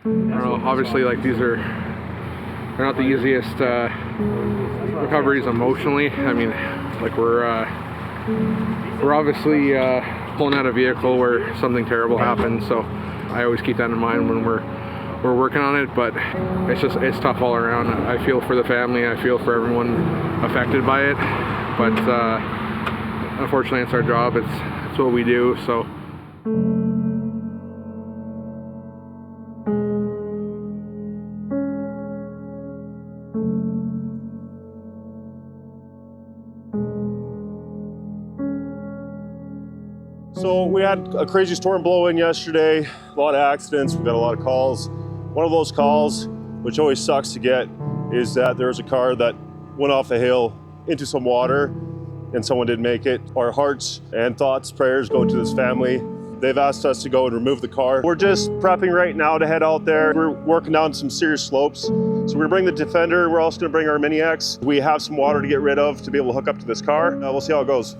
don't know, obviously like they're not the easiest recoveries emotionally. I mean, like we're obviously pulling out a vehicle where something terrible happened, so I always keep that in mind when we're working on it. But it's tough all around. I feel for the family, I feel for everyone affected by it, but unfortunately it's our job, it's what we do. So So we had a crazy storm blow in yesterday, a lot of accidents, we got a lot of calls. One of those calls, which always sucks to get, is that there was a car that went off a hill into some water and someone didn't make it. Our hearts and thoughts, prayers go to this family. They've asked us to go and remove the car. We're just prepping right now to head out there. We're working down some serious slopes. So we're gonna bring the Defender, we're also gonna bring our Mini X. We have some water to get rid of to be able to hook up to this car. We'll see how it goes.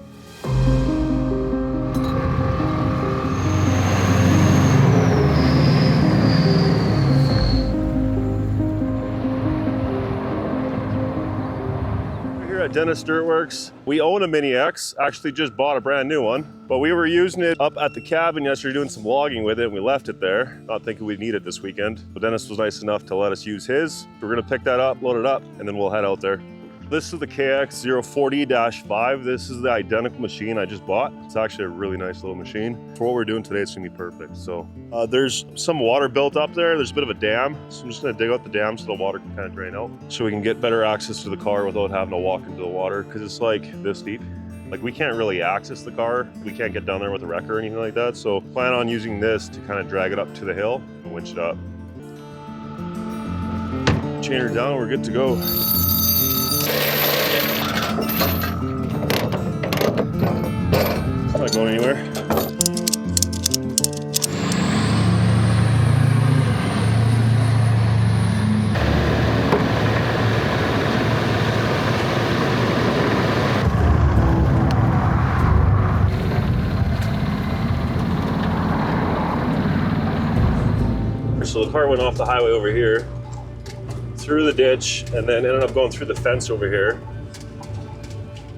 At Dennis Dirtworks, we own a Mini X, actually just bought a brand new one, but we were using it up at the cabin yesterday doing some logging with it, and we left it there, not thinking we'd need it this weekend. But Dennis was nice enough to let us use his. We're gonna pick that up, load it up, and then we'll head out there. This is the KX040-5. This is the identical machine I just bought. It's actually a really nice little machine. For what we're doing today, it's gonna be perfect. So there's some water built up there. There's a bit of a dam. So I'm just gonna dig out the dam so the water can kind of drain out, so we can get better access to the car without having to walk into the water, because it's like this deep. Like we can't really access the car. We can't get down there with a wreck or anything like that. So plan on using this to kind of drag it up to the hill and winch it up. Chain her down, we're good to go. It's not going anywhere. So the car went off the highway over here, through the ditch, and then ended up going through the fence over here,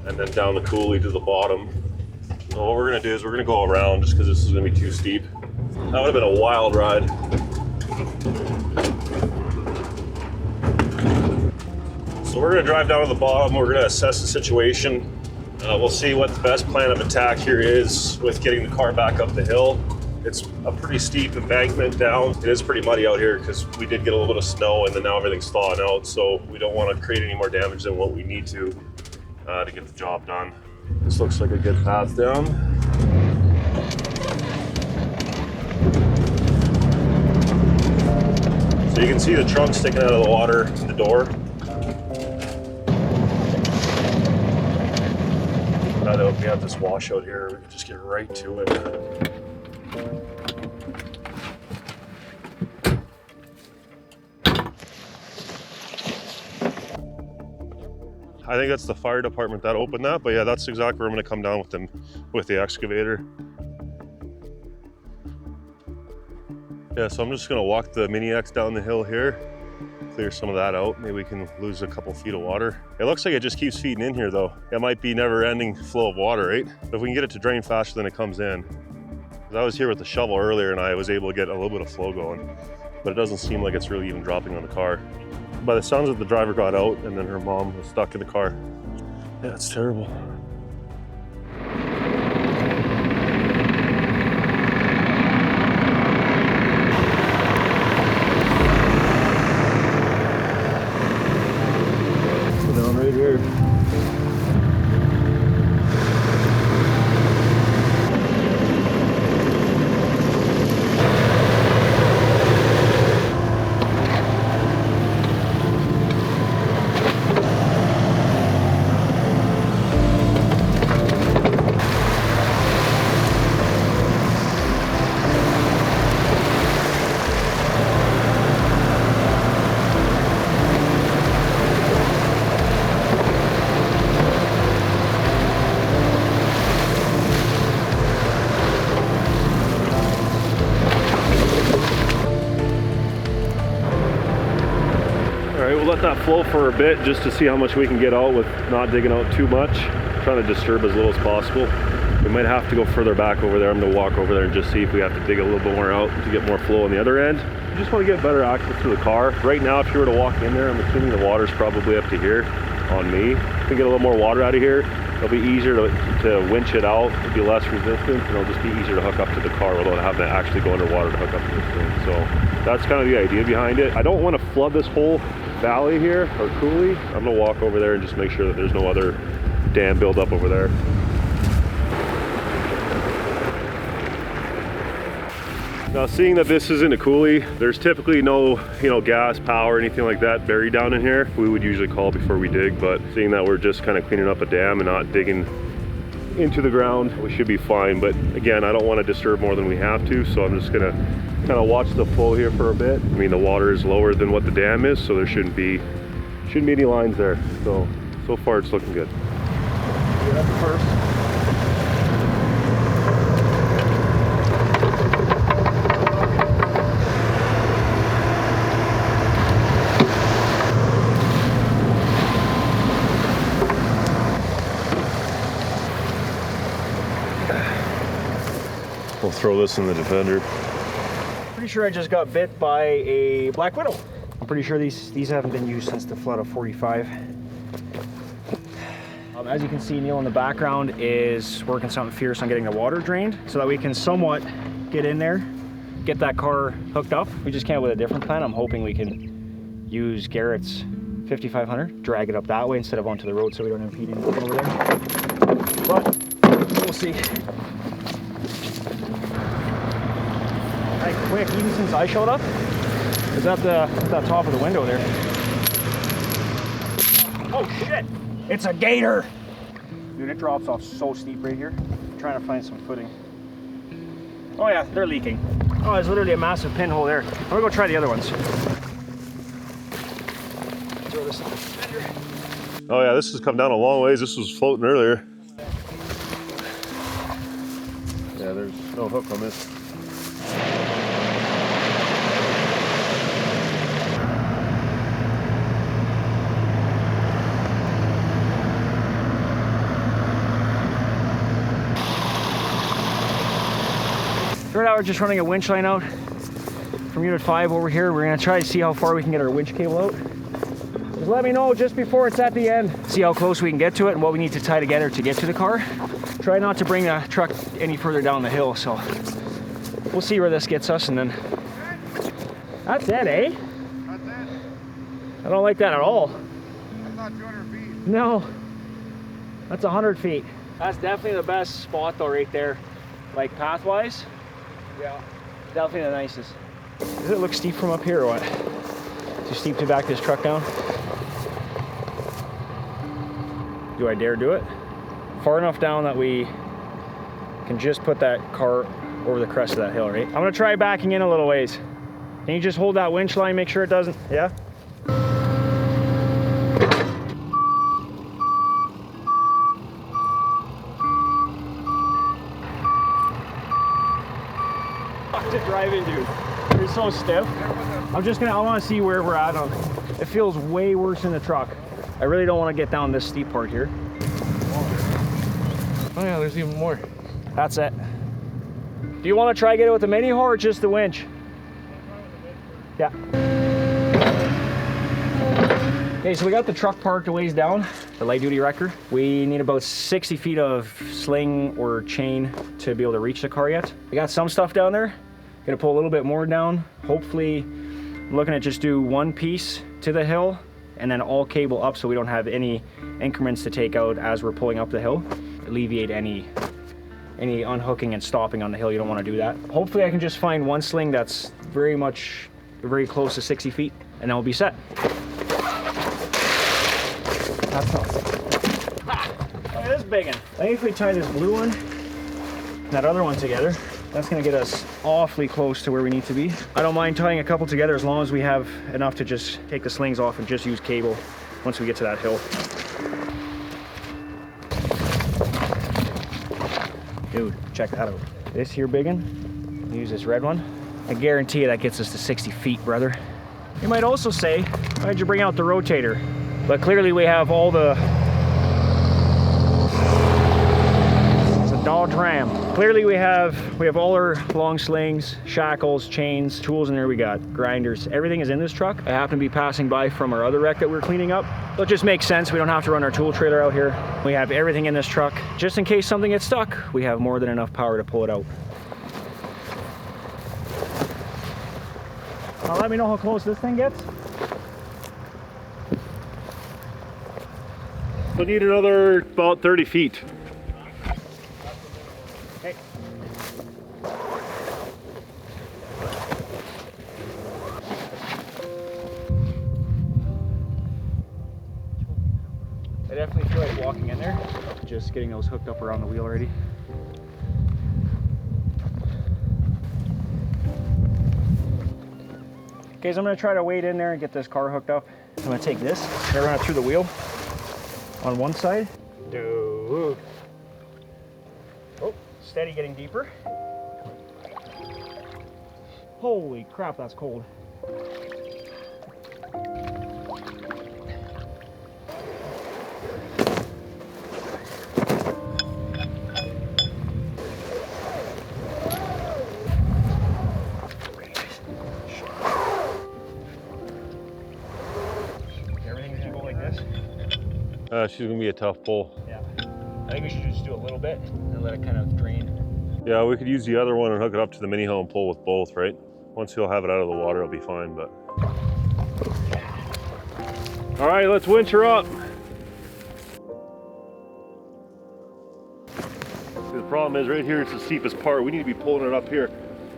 and then down the coulee to the bottom. So what we're gonna do is we're gonna go around, just because this is gonna be too steep. That would have been a wild ride. So we're gonna drive down to the bottom, we're gonna assess the situation. We'll see what the best plan of attack here is with getting the car back up the hill. It's a pretty steep embankment down. It is pretty muddy out here because we did get a little bit of snow and then now everything's thawing out, so we don't want to create any more damage than what we need to get the job done. This looks like a good path down. So you can see the trunk sticking out of the water in the door. Now that we have this washout here, we can just get right to it. I think that's the fire department that opened that, but yeah, that's exactly where I'm gonna come down with them, with the excavator. Yeah, so I'm just gonna walk the Mini X down the hill here, clear some of that out. Maybe we can lose a couple feet of water. It looks like it just keeps feeding in here though. It might be never-ending flow of water, right? But if we can get it to drain faster than it comes in. I was here with the shovel earlier and I was able to get a little bit of flow going, but it doesn't seem like it's really even dropping on the car. By the sounds of the driver got out and then her mom was stuck in the car. Yeah, it's terrible. Go down right here. right, we'll let that flow for a bit just to see how much we can get out with not digging out too much. Trying to disturb as little as possible. We might have to go further back over there. I'm gonna walk over there and just see if we have to dig a little bit more out to get more flow on the other end. You just want to get better access to the car. Right now, if you were to walk in there, I'm assuming the water's probably up to here on me. If we get a little more water out of here, it'll be easier to winch it out. It'll be less resistance, and it'll just be easier to hook up to the car without having to actually go underwater to hook up to this thing. So that's kind of the idea behind it. I don't want to flood this whole valley here, or coulee. I'm gonna walk over there and just make sure that there's no other dam buildup over there. Now, seeing that this isn't a coulee, there's typically no, gas, power, anything like that buried down in here. We would usually call before we dig, but seeing that we're just kind of cleaning up a dam and not digging into the ground, we should be fine. But again, I don't want to disturb more than we have to, so I'm just gonna kind of watch the flow here for a bit. I mean, the water is lower than what the dam is, so there shouldn't be any lines there. So far it's looking good. Yeah, that's first. We'll throw this in the Defender. Pretty sure I just got bit by a black widow. I'm pretty sure these haven't been used since the flood of 45. As you can see, Neil in the background is working something fierce on getting the water drained so that we can somewhat get in there, get that car hooked up. We just came up with a different plan. I'm hoping we can use Garrett's 5500, drag it up that way instead of onto the road so we don't impede anything over there. But we'll see. Right, quick, even since I showed up, it's at the top of the window there. Oh shit! It's a gator! Dude, it drops off so steep right here. I'm trying to find some footing. Oh yeah, they're leaking. Oh, there's literally a massive pinhole there. I'm gonna go try the other ones. Throw this in the Defender. Oh yeah, this has come down a long ways. This was floating earlier. Yeah, there's no hook on this. Right now we're just running a winch line out from unit 5 over here. We're gonna try to see how far we can get our winch cable out. Just let me know just before it's at the end. See how close we can get to it and what we need to tie together to get to the car. Try not to bring the truck any further down the hill, so we'll see where this gets us and then... That's it, eh? That's it. I don't like that at all. That's not 200 feet. No, that's 100 feet. That's definitely the best spot though right there. Like path-wise. Yeah, definitely the nicest. Does it look steep from up here or what? Too steep to back this truck down? Do I dare do it? Far enough down that we can just put that car over the crest of that hill, right? I'm gonna try backing in a little ways. Can you just hold that winch line, make sure it doesn't, yeah? To drive in, dude. You're so stiff. I want to see where we're at on. It feels way worse in the truck. I really don't want to get down this steep part here. Oh yeah, there's even more. That's it. Do you want to try get it with the mini hoe or just the winch? Yeah. Okay, so we got the truck parked a ways down, the light duty wrecker. We need about 60 feet of sling or chain to be able to reach the car yet. We got some stuff down there. Gonna pull a little bit more down. Hopefully, I'm looking at just do one piece to the hill and then all cable up so we don't have any increments to take out as we're pulling up the hill. Alleviate any unhooking and stopping on the hill. You don't want to do that. Hopefully I can just find one sling that's very close to 60 feet and then we'll be set. That's not. Look at this big one. I think if we tie this blue one and that other one together, that's gonna get us awfully close to where we need to be. I don't mind tying a couple together as long as we have enough to just take the slings off and just use cable once we get to that hill. Dude, check that out. This here big one, use this red one. I guarantee you that gets us to 60 feet, brother. You might also say, why'd you bring out the rotator? But clearly we have all the... It's a Dodge Ram. Clearly we have all our long slings, shackles, chains, tools in there. We got grinders. Everything is in this truck. I happen to be passing by from our other wreck that we're cleaning up. So it just makes sense. We don't have to run our tool trailer out here. We have everything in this truck. Just in case something gets stuck, we have more than enough power to pull it out. Now let me know how close this thing gets. We need another about 30 feet. Okay. I definitely feel like walking in there. Just getting those hooked up around the wheel already. Okay, so I'm gonna try to wade in there and get this car hooked up. I'm gonna take this, I'm gonna run it through the wheel on one side. Dude. Oh, steady, getting deeper. Holy crap, that's cold. Everything's gonna go like this. She's gonna be a tough pull. Yeah. I think we should just do a little bit and let it kind of drain. Yeah, we could use the other one and hook it up to the mini hoe and pull with both, right? Once he'll have it out of the water, it'll be fine, but. All right, let's winch her up. The problem is right here, it's the steepest part. We need to be pulling it up here.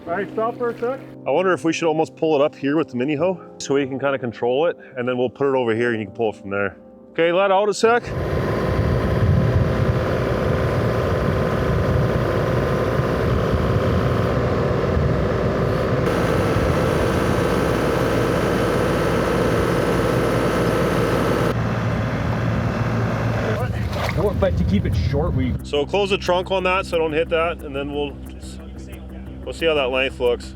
All right, stop for a sec. I wonder if we should almost pull it up here with the mini hoe so we can kind of control it, and then we'll put it over here and you can pull it from there. Okay, let out a sec. But to keep it short, So close the trunk on that so I don't hit that, and then we'll see how that length looks.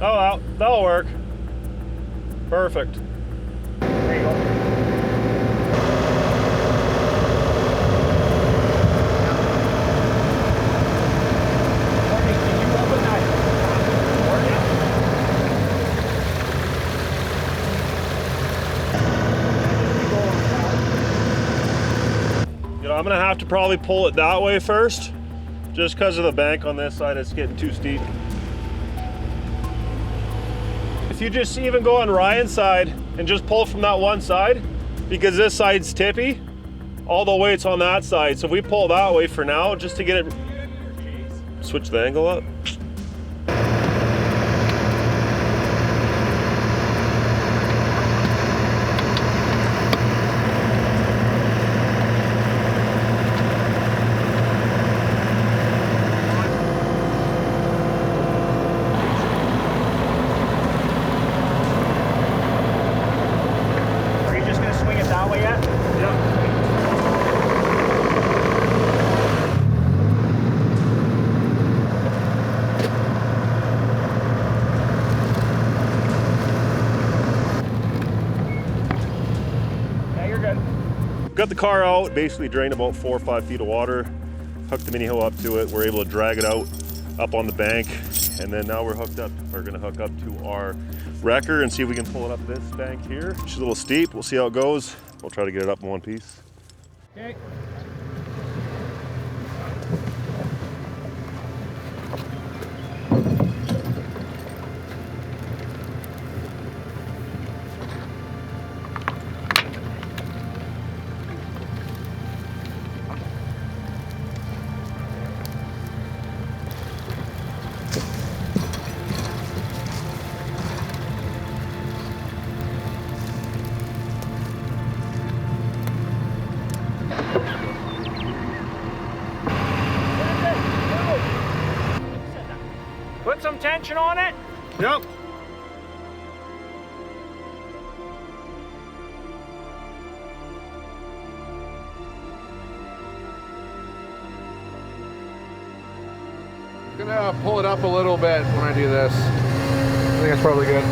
Oh, that'll work. Perfect. There you go. You know, I'm gonna have to probably pull it that way first, just because of the bank on this side. It's getting too steep. If you just even go on Ryan's side and just pull from that one side, because this side's tippy, all the weight's on that side. So if we pull that way for now, just to get it, switch the angle up. Got the car out, basically drained about 4 or 5 feet of water, hooked the mini hoe up to it. We're able to drag it out up on the bank, and then now we're hooked up. We're gonna hook up to our wrecker and see if we can pull it up this bank here. It's a little steep, we'll see how it goes. We'll try to get it up in one piece. Okay. Put some tension on it. Yep. Gonna pull it up a little bit when I do this. I think that's probably good.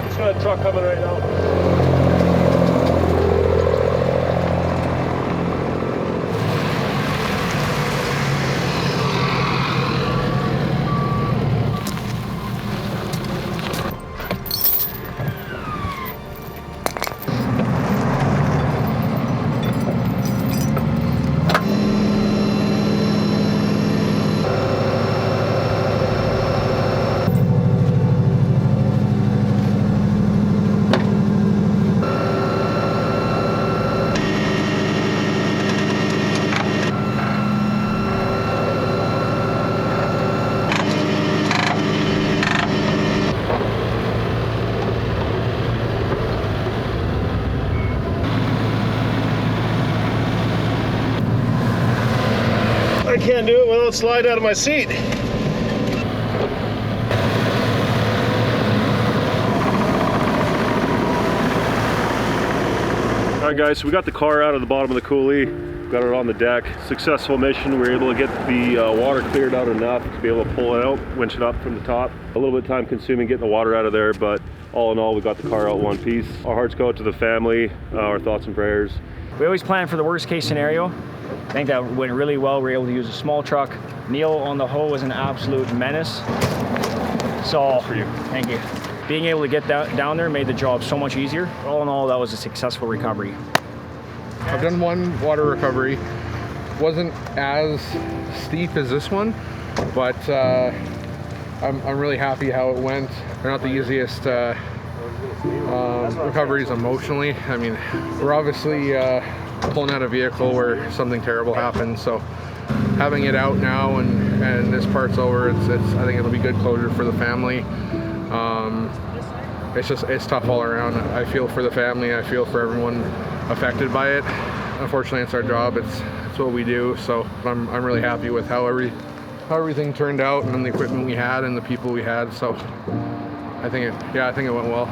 Just got a truck coming right now. I can't do it without sliding out of my seat. All right, guys, so we got the car out of the bottom of the coulee, got it on the deck. Successful mission. We were able to get the water cleared out enough to be able to pull it out, winch it up from the top. A little bit time consuming getting the water out of there, but all in all, we got the car out in one piece. Our hearts go out to the family, our thoughts and prayers. We always plan for the worst case scenario. I think that went really well. We were able to use a small truck. Neil on the hoe was an absolute menace. So, For you. thank you. Being able to get down there made the job so much easier. All in all, that was a successful recovery. I've done one water recovery. Wasn't as steep as this one, but I'm really happy how it went. They're not the easiest recoveries emotionally. I mean, we're obviously pulling out a vehicle where something terrible happened, so having it out now and this part's over, I think it'll be good closure for the family. It's tough all around. I feel for the family. I feel for everyone affected by it. Unfortunately, it's our job. It's what we do. So I'm really happy with how everything turned out and the equipment we had and the people we had. So I think it went well.